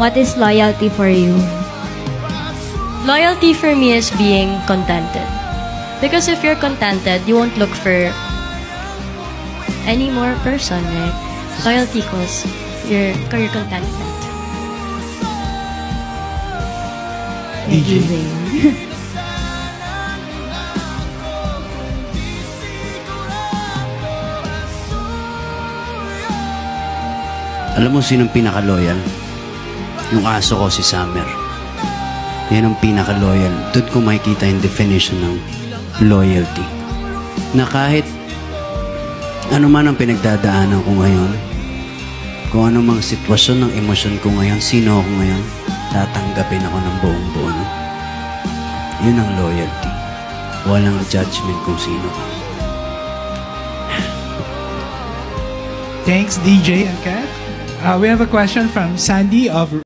What is loyalty for you? Loyalty for me is being contented. Because if you're contented, you won't look for any more person, right? Loyalty equals your contentment. DJ. Alam mo sinong pinaka-loyal? Yung aso ko, si Summer. Yan ang pinaka-loyal. Doon ko makikita yung definition ng loyalty. Na kahit ano man ang pinagdadaanan ko ngayon, kung ano mang sitwasyon ng emosyon ko ngayon, sino ako ngayon, tatanggapin ako ng buong buo. No? Yun ang loyalty. Walang judgment kung sino ka. Thanks, DJ and Kat. We have a question from Sandy of